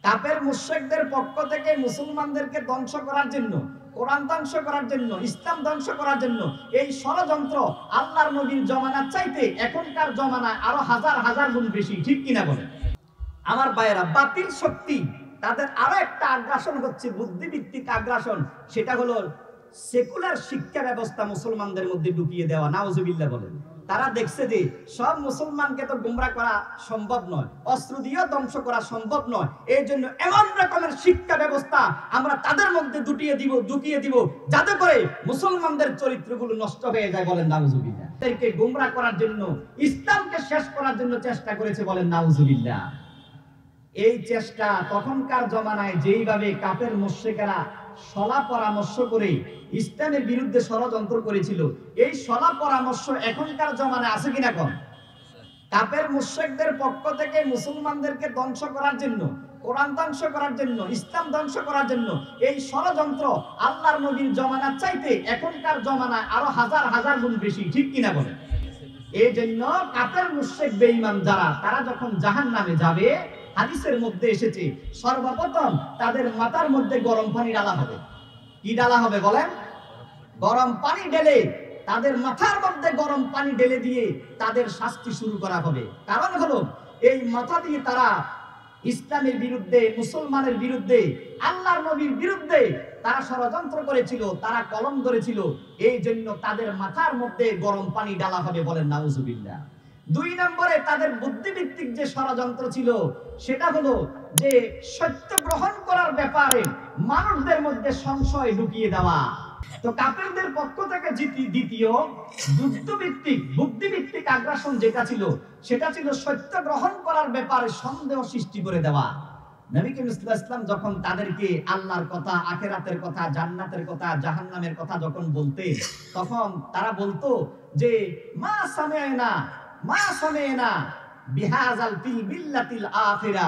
কাফের মুশরিকদের পক্ষ থেকে মুসলমানদেরকে ধ্বংস করার জন্য, কোরআন ধ্বংস করার জন্য, ইসলাম ধ্বংস করার জন্য এই ষড়যন্ত্র আল্লাহর নবীর জমানার চাইতে এখনকার জমানায় আরো হাজার হাজার গুণ বেশি। ঠিক কিনা বলেন? আমার ভাইয়েরা, বাতিল শক্তি তাদের আরো একটা আগ্রাসন হচ্ছে বুদ্ধিভিত্তিক আগ্রাসন। সেটা হলো সেকুলার শিক্ষা ব্যবস্থা মুসলমানদের মধ্যে ঢুকিয়ে দেওয়া। নাউজুবিল্লাহ বলেন। তারা দেখছে যে সব মুসলমানকে তো গোমরা করা সম্ভব নয়, অস্ত্র দিয়েও ধ্বংস করা সম্ভব নয়। এই জন্য এমন রকমের শিক্ষা ব্যবস্থা আমরা তাদের মধ্যে ঢুকিয়ে দিব যাতে করে মুসলমানদের চরিত্রগুলো নষ্ট হয়ে যায়। বলেন নাউজুবিল্লাহ। তাদেরকে গোমরা করার জন্য, ইসলামকে শেষ করার জন্য চেষ্টা করেছে। বলেন নাউজুবিল্লাহ। এই চেষ্টা তখনকার জমানায় যেইভাবে কাফের মুশরিকেরা সলা পরামর্শ করে ইসলামের বিরুদ্ধে ষড়যন্ত্র করেছিল, এই সলা পরামর্শ এখনকার জমানায় আছে কিনা কম? কাফের মুশরিকদের পক্ষ থেকে মুসলমানদেরকে ধ্বংস করার জন্য, কোরআন ধ্বংস করার জন্য, ইসলাম ধ্বংস করার জন্য এই ষড়যন্ত্র আল্লাহর নবীর জমানার চাইতে এখনকার জমানায় আরো হাজার হাজার গুণ বেশি। ঠিক কিনা বলেন? এই জন্য কাফের মুশরিক বেঈমান যারা, তারা যখন জাহান্নামে যাবে, হাদিসের মধ্যে এসেছে সর্বপ্রথম তাদের মাথার মধ্যে গরম পানি ঢালা হবে। কি ঢালা হবে বলেন? গরম পানি ঢেলে, তাদের মাথার মধ্যে গরম পানি ঢেলে দিয়ে তাদের শাস্তি শুরু করা হবে। কারণ হলো এই মাথা দিয়ে তারা ইসলামের বিরুদ্ধে, মুসলমানের বিরুদ্ধে, আল্লাহর নবীর বিরুদ্ধে তারা ষড়যন্ত্র করেছিল, তারা কলম ধরেছিল। এই জন্য তাদের মাথার মধ্যে গরম পানি ঢালা হবে। বলেন নাউজুবিল্লাহ। 2 নম্বরে তাদের বুদ্ধিভিত্তিক যে ষড়যন্ত্র ছিল সেটা হলো যে সত্য গ্রহণ করার ব্যাপারে মানুষদের মধ্যে সংশয় ঢুকিয়ে দেওয়া। তো কাফেরদের পক্ষ থেকে দ্বিতীয় যুদ্ধভিত্তিক, বুদ্ধিভিত্তিক আগ্রাসন যেটা ছিল, সেটা ছিল সত্য গ্রহণ করার ব্যাপারে সন্দেহ সৃষ্টি করে দেওয়া। নবী করিম সাল্লাল্লাহু আলাইহি ওয়াসাল্লাম যখন তাদেরকে আল্লাহর কথা, আখিরাতের কথা, জান্নাতের কথা, জাহান্নামের কথা যখন বলতে, তখন তারা বলতো যে মা সামি'না বিহাযাল ফিল মিল্লাতিল আখিরা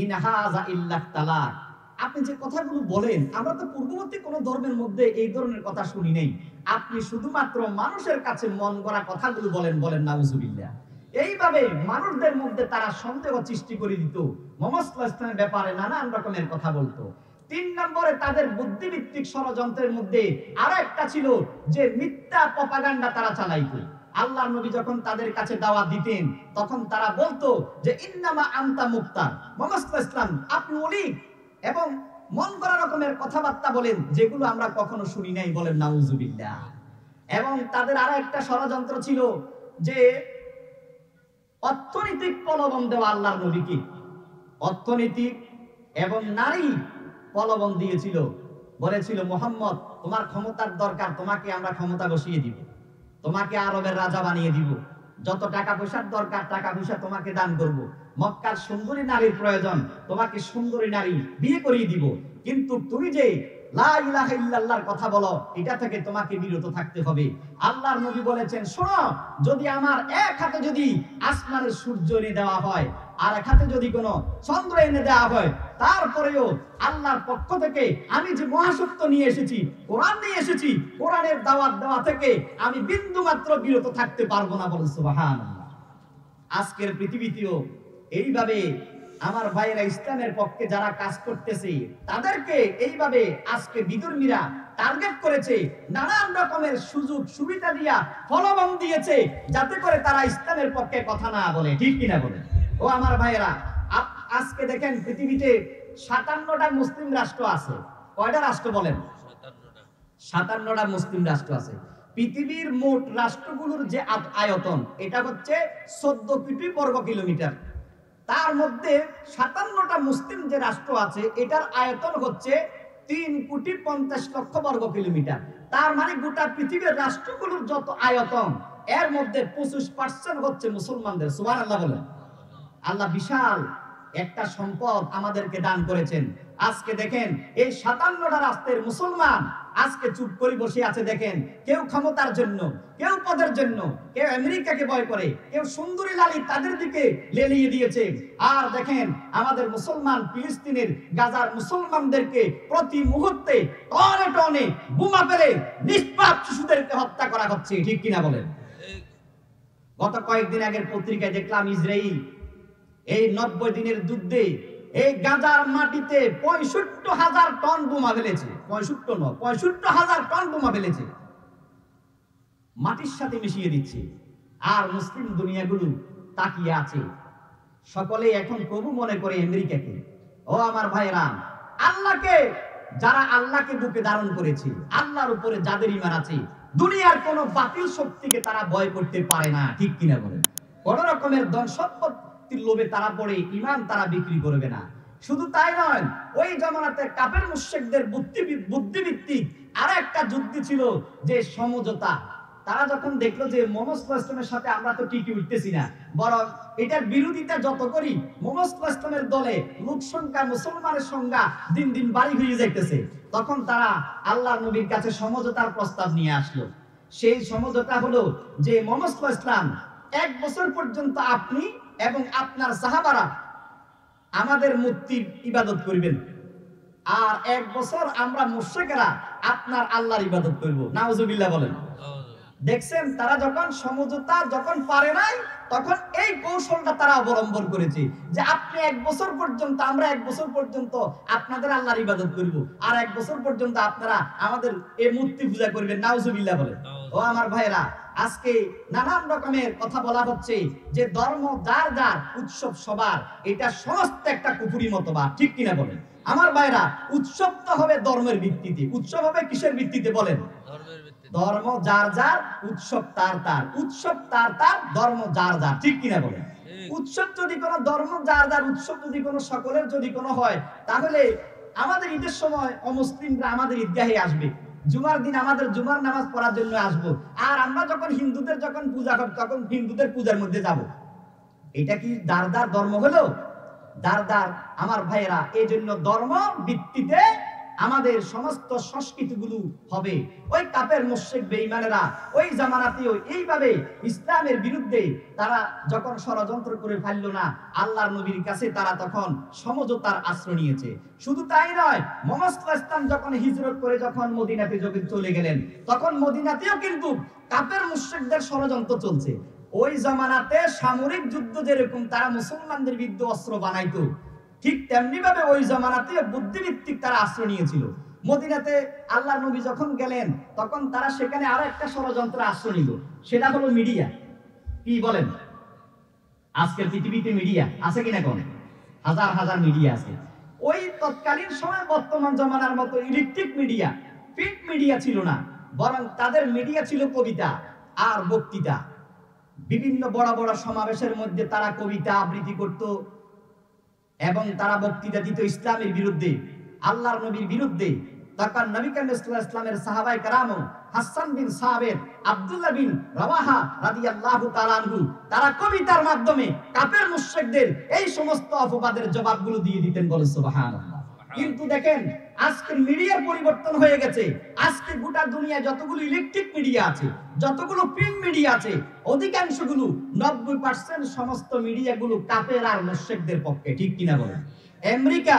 ইন হাযা ইল্লা তালাক। আপনি যে কথাগুলো বলেন, আমরা তো পূর্ববর্তী কোন ধর্মের মধ্যে এই ধরনের কথা শুনি নাই। আপনি শুধুমাত্র মানুষের কাছে মন গড়া কথাগুলো বলেন। বলেন নাউজুবিল্লাহ। এইভাবে মানুষদের মধ্যে তারা সন্দেহ সৃষ্টি করে দিত, মুহাম্মদ সাল্লাল্লাহু আলাইহি ওয়াসাল্লামের ব্যাপারে নানান রকমের কথা বলতো। 3 নম্বরে তাদের বুদ্ধিভিত্তিক ষড়যন্ত্রের মধ্যে আরো একটা ছিল যে মিথ্যা প্রপাগান্ডা তারা চালাইতো। আল্লাহর নবী যখন তাদের কাছে দাওয়াত দিতেন, তখন তারা বলতো যে ইন্নামা আনতা মুফতার, মুহাম্মদ সাল্লাল্লাহু আলাইহি ওয়াসাল্লাম আপনি ওলি, এবং মন করা রকমের কথাবার্তা বলেন যেগুলো আমরা কখনো শুনি নাই। বলেন নাউজুবিল্লাহ। এবং তাদের আরো একটা ষড়যন্ত্র ছিল যে অর্থনৈতিক প্রলোভন দেওয়া আল্লাহর নবীকে। অর্থনৈতিক এবং নারী প্রলোভন দিয়েছিল, বলেছিল মুহাম্মদ তোমার ক্ষমতার দরকার, তোমাকে আমরা ক্ষমতা বসিয়ে দিব, তোমাকে আরবের রাজা বানিয়ে দিব, যত টাকা পয়সার দরকার টাকা পয়সা তোমাকে দান করব, মক্কার সুন্দরী নারীর প্রয়োজন, তোমাকে সুন্দরী নারী বিয়ে করিয়ে দিব, কিন্তু তুমি যে লা ইলাহা ইল্লাল্লাহর কথা বলো, এটা থেকে তোমাকে বিরত থাকতে হবে। আল্লাহর নবী বলেছেন, শোনো, যদি আমার এক হাতে যদি আসমানের সূর্য এনে দেওয়া হয়, আর এক হাতে যদি কোনো চন্দ্র এনে দেওয়া হয়, তারপরেও আল্লাহর পক্ষ থেকে আমি যে মহাসত্য নিয়ে এসেছি, কোরআন নিয়ে এসেছি, কোরআনের দাওয়াত দেওয়া থেকে আমি বিন্দু মাত্র বিরত থাকতে পারবো না। বলেন সুবহানাল্লাহ। আজকের পৃথিবীতেও এইভাবে আমার ভাইয়েরা ইসলামের পক্ষে যারা কাজ করতেছে, তাদেরকে এইভাবে আজকে বিধর্মীরা টার্গেট করেছে, নানান রকমের সুযোগ সুবিধা দিয়া ফলবন দিয়েছে, যাতে করে তারা ইসলামের পক্ষে কথা না বলে। ঠিক কিনা বলেন? ও আমার ভাইয়েরা, আজকে দেখেন পৃথিবীতে 57টা মুসলিম রাষ্ট্র আছে। কয়টা রাষ্ট্র বলেন? 57টা মুসলিম রাষ্ট্র আছে। পৃথিবীর মোট রাষ্ট্রগুলোর যে আয়তন, এটা হচ্ছে 14 কোটি বর্গ কিলোমিটার। তার মধ্যে 57টা মুসলিম যে রাষ্ট্র আছে, এটার আয়তন হচ্ছে 3,50,00,000 বর্গ কিলোমিটার। তার মানে গোটা পৃথিবীর রাষ্ট্রগুলোর যত আয়তন, এর মধ্যে 25% হচ্ছে মুসলমানদের। সুবহানাল্লাহ বলেন। আল্লাহ বিশাল একটা সম্পদ আমাদেরকে দান করেছেন। আজকে দেখেন এই 57টা রাষ্ট্রের মুসলমান আজকে চুপ করে বসে আছে। দেখেন, কেউ ক্ষমতার জন্য, কেউ পদের জন্য, কেউ আমেরিকাকে ভয় করে, কেউ সুন্দরী লালি তাদের দিকে লেলিয়ে দিয়েছে। আর দেখেন আমাদের মুসলমান ফিলিস্তিনের গাজার মুসলমানদেরকে প্রতি মুহূর্তে টনে টনে বোমা ফেলে নিষ্পাপ শিশুদেরকে হত্যা করা হচ্ছে। ঠিক কিনা বলেন? গত কয়েকদিন আগের পত্রিকায় দেখলাম ইসরায়েল এই 90 দিনের যুদ্ধে এই গাজার মাটিতে ৬৫,০০০ টন বোমা ফেলেছে। ৬৫,০০০ টন বোমা ফেলেছে, মাটির সাথে মিশিয়ে দিচ্ছে। আর মুসলিম দুনিয়াগুলো তাকিয়ে আছে। সকলে এখন প্রভু মনে করে আমেরিকাকে। ও আমার ভাইরা, আল্লাহকে, যারা আল্লাহকে বুকে ধারণ করেছে, আল্লাহর উপরে যাদের ঈমান আছে, দুনিয়ার কোন বাতিল শক্তিকে তারা ভয় করতে পারে না, ঠিক কিনা বলেন? কোন রকমের ধন সম্পত্তির লোভে তারা পড়ে ঈমান তারা বিক্রি করবে না। শুধু তাই নয়, ওই জামানাতে কাফের মুশরিকদের বুদ্ধিভিত্তিক আর একটা যুদ্ধ ছিল, যে সমঝোতা। তারা যখন দেখলো যে মোহাম্মদ সাল্লাল্লাহু আলাইহি ওয়াসাল্লামের সাথে আমরা তো টিকে উঠতেছি না, বরং এটার বিরোধিতা যত করি, মোহাম্মদ সাল্লাল্লাহু আলাইহি ওয়াসাল্লামের দলে লোক সংখ্যা, মুসলমানের সংখ্যা দিন দিন বাড়ি হয়ে যাইতেছে, তখন তারা আল্লাহর নবীর কাছে সমঝোতার প্রস্তাব নিয়ে আসলো। সেই সমঝোতা হলো যে মোহাম্মদ সাল্লাল্লাহু আলাইহি ওয়াসাল্লাম 1 বছর পর্যন্ত আপনি এবং আপনার সাহাবারা আমাদের মূর্তির ইবাদত করবেন, আর 1 বছর আমরা মুশরিকরা আপনার আল্লাহর ইবাদত করব। নাউজুবিল্লাহ বলেন। দেখছেন, তারা যখন সমঝোতা যখন পারে নাই, তখন এই কৌশলটা তারা অবলম্বন করেছে, যে আপনি 1 বছর পর্যন্ত, আমরা 1 বছর পর্যন্ত আপনাদের আল্লাহর ইবাদত করব, আর 1 বছর পর্যন্ত আপনারা আমাদের এই মূর্তি পূজা করবেন। নাউজুবিল্লাহ বলেন। ও আমার ভাইরা, আজকে নানান রকমের কথা বলা হচ্ছে যে ধর্ম যার যার, উৎসব সবার, এটা সমস্ত একটা কুফরি মতবাদ, ঠিক কিনা বলেন? আমার ভাইরা, উৎসব তো হবে ধর্মের ভিত্তিতে। উৎসব হবে কিসের ভিত্তিতে বলেন? ধর্ম যার যার, উৎসব তার তার। উৎসব তার তার, ধর্ম যার যার, ঠিক কিনা বলেন? উৎসব যদি কোনো ধর্ম যার যার, উৎসব যদি কোনো সকলের যদি কোনো হয়, তাহলে আমাদের ঈদের সময় অমুসলিমরা আমাদের ঈদগাহে আসবে, জুমার দিন আমাদের জুমার নামাজ পড়ার জন্য আসবো, আর আমরা যখন হিন্দুদের যখন পূজা করি, তখন হিন্দুদের পূজার মধ্যে যাব। এটা কি যার যার ধর্ম হলো? যার যার। আমার ভাইয়েরা, এই জন্য ধর্ম ভিত্তিতে আমাদের সমস্ত সংস্কৃতিগুলো হবে। ওই কাফের মুশরিক বেঈমানেরা ওই জামানাতেও এইভাবে ইসলামের বিরুদ্ধে তারা যখন ষড়যন্ত্র করে ফেললো না, আল্লাহর নবীর কাছে তারা তখন সমঝোতার আশ্রয় নিয়েছে। শুধু তাই নয়, মুহাম্মদ সাল্লাল্লাহু আলাইহি ওয়াসাল্লাম যখন হিজরত করে যখন মদিনাতে চলে গেলেন, তখন মদিনাতেও কিন্তু কাফের মুশরিকদের ষড়যন্ত্র চলছে। ওই জামানাতে সামরিক যুদ্ধ যেরকম তারা মুসলমানদের বিরুদ্ধে অস্ত্র বানাইতো, ঠিক তেমনি ভাবে ওই জামানাতে বুদ্ধিভিত্তিক তারা আশ্রয় নিয়েছিল। মদিনাতে আল্লাহর নবী যখন গেলেন, তখন তারা সেখানে আরো একটা ষড়যন্ত্র আশ্রয় নিল, সেটা হলো মিডিয়া। কি বলেন? আজকের পৃথিবীতে মিডিয়া আছে কিনা? কোন হাজার হাজার মিডিয়া আছে। ওই তৎকালীন সময় বর্তমান জামানার মতো ইলেকট্রিক মিডিয়া, প্রিন্ট মিডিয়া ছিল না, বরং তাদের মিডিয়া ছিল কবিতা আর বক্তৃতা। বিভিন্ন বড় বড় সমাবেশের মধ্যে তারা কবিতা আবৃত্তি করত এবং তারা বক্তৃতা দিত ইসলামের বিরুদ্ধে, আল্লাহর নবীর বিরুদ্ধে। তখন নবী করিম সাল্লাল্লাহু আলাইহি ওয়াসাল্লামের সাহাবায়ে কেরাম, হাসান বিন সাবিত, আব্দুল্লাহ বিন রাওয়াহা রাদিয়াল্লাহু তাআলা আনহু, তারা কবিতার মাধ্যমে কাফের মুশরিকদের এই সমস্ত অপবাদের জবাবগুলো দিয়ে দিতেন। বলেন সুবহানাল্লাহ। কিন্তু দেখেন, আজকে মিডিয়ার পরিবর্তন হয়ে গেছে। আজকে গোটা দুনিয়ায় যতগুলো ইলেকট্রিক মিডিয়া আছে, যতগুলো প্রিন্ট মিডিয়া আছে, অধিকাংশগুলো 90% সমস্ত মিডিয়াগুলো কাফের আর মুশরিকদের পক্ষে, ঠিক কিনা বলেন? আমেরিকা,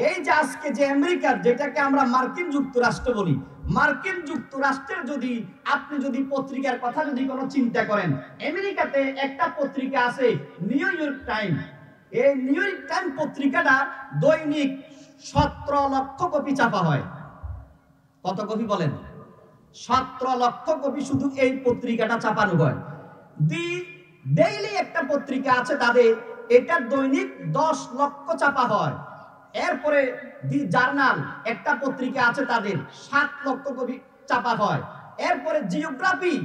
এই যে আজকে যে আমেরিকার, যেটাকে আমরা মার্কিন যুক্তরাষ্ট্র বলি, মার্কিন যুক্তরাষ্ট্রের যদি আপনি যদি পত্রিকার কথা যদি কোনো চিন্তা করেন, আমেরিকাতে একটা পত্রিকা আছে নিউ ইয়র্ক টাইম। এই নিউ ইয়র্ক টাইম পত্রিকাটা দৈনিক 17 লক্ষ কপি ছাপা হয়। কত কপি বলেন? 17 লক্ষ কপি শুধু এই পত্রিকাটা ছাপানো হয়। দি ডেইলি একটা পত্রিকা আছে তাদের, এটা দৈনিক 10 লক্ষ ছাপা হয়। এরপরে দি জার্নাল একটা পত্রিকা আছে তাদের, 7 লক্ষ কপি ছাপা হয়। এরপরে জিওগ্রাফি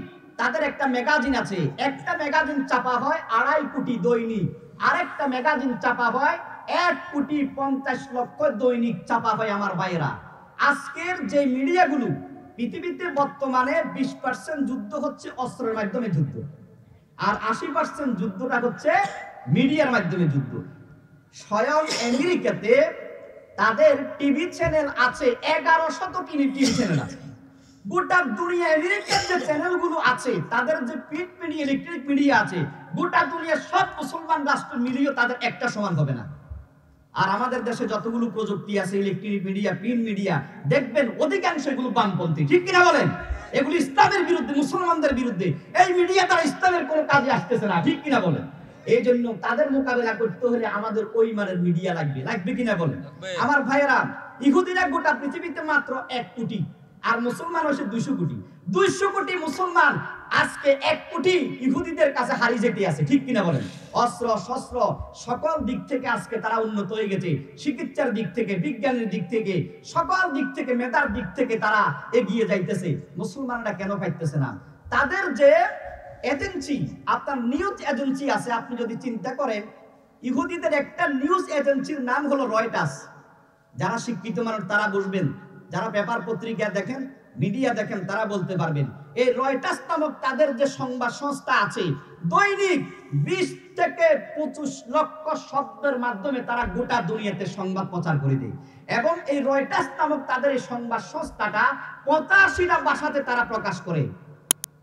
তাদের একটা ম্যাগাজিন আছে, একটা ম্যাগাজিন ছাপা হয় 2.5 কোটি দৈনিক। আরেকটা ম্যাগাজিন ছাপা হয় 1,50,00,000 দৈনিক ছাপা হয়। আমার ভাইয়েরা, আজকের যে মিডিয়াগুলো পৃথিবীতে বর্তমানে 20% যুদ্ধ হচ্ছে অস্ত্রের মাধ্যমে যুদ্ধ, আর 80% যুদ্ধটা হচ্ছে মিডিয়ার মাধ্যমে যুদ্ধ। স্বয়ং আমেরিকাতে তাদের টিভি চ্যানেল আছে 1100 টিভি চ্যানেল আছে। গোটা দুনিয়া আমেরিকার যে চ্যানেলগুলো আছে, তাদের যে প্রিন্ট মিডিয়া, ইলেকট্রিক মিডিয়া আছে, গোটা দুনিয়ার সব মুসলমান রাষ্ট্র মিলিয়ে তাদের একটা সমান হবে না। আর আমাদের দেশে যতগুলো প্রযুক্তি আছে, ইলেকট্রিক মিডিয়া, প্রিন্ট মিডিয়া, দেখবেন অধিকাংশ এগুলো বামপন্থী, ঠিক কিনা বলেন? এগুলো ইসলামের বিরুদ্ধে, মুসলমানদের বিরুদ্ধে। এই মিডিয়া তারা ইসলামের কোনো কাজে আসতেছে না, ঠিক কিনা বলেন? এই জন্য তাদের মোকাবেলা করতে হলে আমাদের ওই মানের মিডিয়া লাগবে, লাগবে কিনা বলেন আমার ভাইয়েরা। ইহুদিরা গোটা পৃথিবীতে মাত্র 1 কোটি, আর মুসলমান হচ্ছে 200 কোটি। 200 কোটি মুসলমান আজকে 1 কোটি ইহুদিদের কাছে হারিয়ে যেতে আছে, ঠিক কিনা বলেন। অস্ত্র শস্ত্র সকল দিক থেকে আজকে তারা উন্নত হয়ে গেছে, চিকিৎসার দিক থেকে, বিজ্ঞানের দিক থেকে, সকল দিক থেকে, মেধার দিক থেকে তারা এগিয়ে যাইতেছে। মুসলমানরা কেন পাইতেছে না? তাদের যে এজেন্সি, আপনার নিউজ এজেন্সি আছে, আপনি যদি চিন্তা করেন ইহুদিদের একটা নিউজ এজেন্সির নাম হলো রয়টার্স। যারা শিক্ষিত মানুষ তারা বুঝবেন, যারা পেপার পত্রিকা দেখেন, মিডিয়া দেখেন, তারা বলতে পারবেন। এই রয়টার্স নামক তাদের যে সংবাদ সংস্থা আছে, দৈনিক 20 থেকে 25 লক্ষ শব্দের মাধ্যমে তারা গোটা দুনিয়াতে সংবাদ প্রচার করে দেয়। এবং এই রয়টার্স নামক তাদের এই সংবাদ সংস্থাটা 85টা ভাষাতে তারা প্রকাশ করে।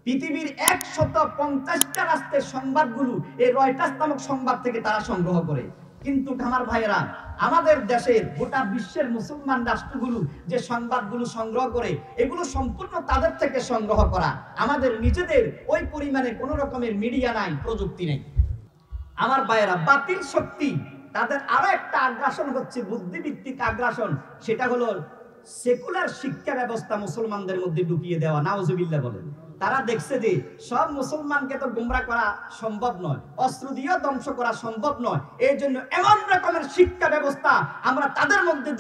পৃথিবীর 150টা রাষ্ট্রের সংবাদগুলো এই রয়টার্স নামক সংবাদ থেকে তারা সংগ্রহ করে। কিন্তু আমার ভাইয়েরা, আমাদের দেশের গোটা বিশ্বের মুসলমান রাষ্ট্রগুলো যে সংবাদগুলো সংগ্রহ করে, এগুলো সম্পূর্ণ তাদের থেকে সংগ্রহ করা। আমাদের নিজেদের ওই পরিমাণে কোনো রকমের মিডিয়া নাই, প্রযুক্তি নেই। আমার ভাইয়েরা, বাতিল শক্তি তাদের আরো একটা আগ্রাসন হচ্ছে বুদ্ধিভিত্তিক আগ্রাসন, সেটা হলো সেকুলার শিক্ষা ব্যবস্থা মুসলমানদের মধ্যে ঢুকিয়ে দেওয়া। নাউজুবিল্লাহ বলেন। তারা দেখছে যে সব মুসলমানকে তো গোমরা করা সম্ভব নয়, অস্ত্র দিয়েও ধ্বংস করা সম্ভব নয়। এই জন্য এমন রকমের শিক্ষা ব্যবস্থা আমরা তাদের মধ্যে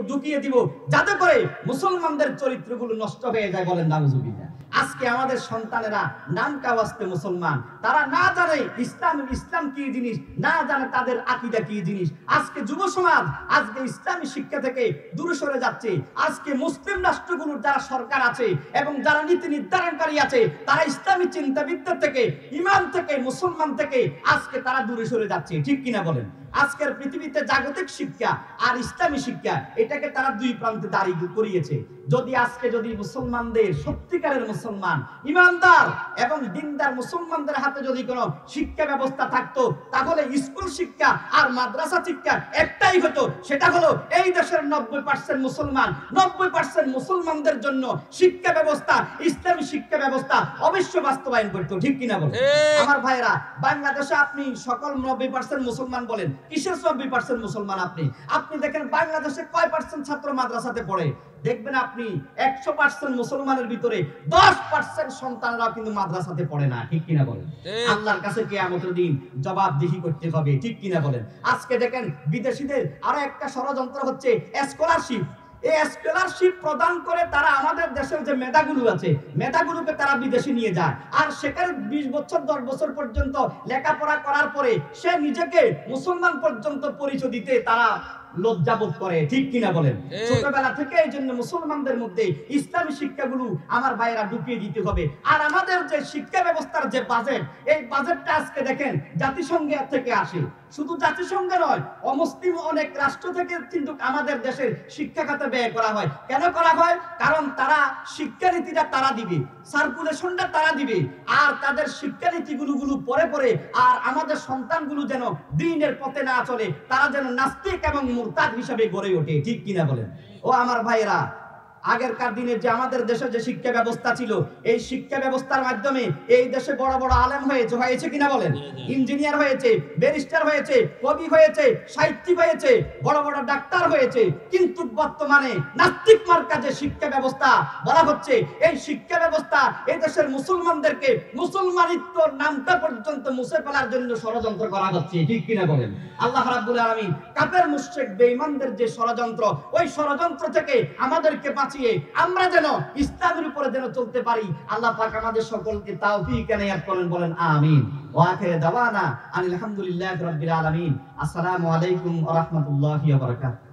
ঢুকিয়ে দিব যাতে করে মুসলমানদের চরিত্রগুলো নষ্ট হয়ে যায়। বলেন নাউজুবিল্লাহ। আজকে আমাদের সন্তানেরা নাম কাওয়াস্তে মুসলমান, তারা না জানে ইসলাম কি জিনিস, না জানে তাদের আকীদা কি জিনিস। আজকে যুব সমাজ আজকে ইসলামী শিক্ষা থেকে দূরে সরে যাচ্ছে। আজকে মুসলিম রাষ্ট্রগুলোর যারা সরকার আছে এবং যারা নীতি নির্ধারণকারী আছে, তারা ইসলামী চিন্তাবিদ্যা থেকে, ইমান থেকে, মুসলমান থেকে আজকে তারা দূরে সরে যাচ্ছে, ঠিক কিনা বলেন। আজকের পৃথিবীতে জাগতিক শিক্ষা আর ইসলামী শিক্ষা, এটাকে তারা দুই প্রান্তে দাঁড়িয়ে করিয়েছে। যদি মুসলমানদের, সত্যিকারের মুসলমান, ইমানদার এবং দিনদার মুসলমানদের হাতে যদি কোনো শিক্ষা ব্যবস্থা থাকতো, তাহলে স্কুল শিক্ষা আর মাদ্রাসা শিক্ষা একটাই হতো, সেটা হলো এই দেশের 90% মুসলমান, 90% মুসলমানদের জন্য শিক্ষা ব্যবস্থা, ইসলামী শিক্ষা ব্যবস্থা অবশ্য বাস্তবায়ন করতো, ঠিক কিনা বলেন আমার ভাইরা। বাংলাদেশে আপনি সকল 90% মুসলমান বলেন, কিসের 90% মুসলমান? আপনি দেখেন বাংলাদেশে কয় পার্সেন্ট ছাত্র মাদ্রাসাতে পড়ে? দেখবেন আপনি 100% মুসলমানের ভিতরে 10% সন্তানরা কিন্তু মাদ্রাসাতে পড়ে না, ঠিক কিনা বলেন। আল্লাহর কাছে কিয়ামতের দিন জবাবদিহি করতে হবে, ঠিক কিনা বলেন। আজকে দেখেন বিদেশিদের আরো একটা ষড়যন্ত্র হচ্ছে স্কলারশিপ। এই স্কলারশিপ প্রদান করে তারা আমাদের দেশের যে মেধাগুলো আছে, মেধাগুলোকে তারা বিদেশে নিয়ে যায়, আর সেখানে 20 বছর 10 বছর পর্যন্ত লেখাপড়া করার পরে সে নিজেকে মুসলমান পর্যন্ত পরিচয় দিতে তারা লজ্জাবোধ করে, ঠিক কিনা বলেন। ছোটবেলা থেকে এই জন্য মুসলমানদের মধ্যে ইসলামী শিক্ষাগুলো আমার ভাইয়েরা ঢুকিয়ে দিতে হবে। আর আমাদের যে শিক্ষা ব্যবস্থার যে বাজেট, এই বাজেটটা আজকে দেখেন জাতিসংঘের থেকে আসে। শুধু জাতিসংঘ নয়, অমুসলিম অনেক রাষ্ট্র থেকে কিন্তু আমাদের দেশের শিক্ষা খাতে ব্যয় করা হয়। কেন করা হয়? কারণ তারা শিক্ষানীতিটা তারা দিবে, সার্কুলেশনটা তারা দিবে, আর তাদের শিক্ষানীতিগুলো পরে আর আমাদের সন্তানগুলো যেন দ্বীনের পথে না চলে, তারা যেন নাস্তিক এবং মুরতাদ হিসেবে গড়ে ওঠে, ঠিক কিনা বলেন। ও আমার ভাইয়েরা, আগেরকার দিনে যে আমাদের দেশে যে শিক্ষা ব্যবস্থা ছিল, এই শিক্ষা ব্যবস্থার মাধ্যমে এই দেশে বড় বড় আলেম হয়েছে কিনা বলেন, ইঞ্জিনিয়ার হয়েছে, ব্যারিস্টার হয়েছে, কবি হয়েছে, সাহিত্যিক হয়েছে, বড় বড় ডাক্তার হয়েছে। কিন্তু বর্তমানে নাস্তিক মার্কা যে শিক্ষা ব্যবস্থা বলা হচ্ছে, এই শিক্ষা ব্যবস্থা এই দেশের মুসলমানদেরকে মুসলমানিত্ব নামটা পর্যন্ত মুছে ফেলার জন্য ষড়যন্ত্র করা হচ্ছে, ঠিক কিনা বলেন। আল্লাহ রাব্বুল আলামিন কাফের মুশরিক বেঈমানদের যে ষড়যন্ত্র, ওই ষড়যন্ত্র থেকে আমাদেরকে বাঁচিয়ে আমরা যেন ইসলামের উপরে যেন চলতে পারি, আল্লাহ পাক আমাদের সকলকে তাওফিক এনায়েত করেন, বলেন আমিন। ওয়া আখিরু দাওয়ানা আলহামদুলিল্লাহি রাব্বিল আলামিন। আসসালামু আলাইকুম ওয়া রাহমাতুল্লাহি ওয়া বারাকাতুহু।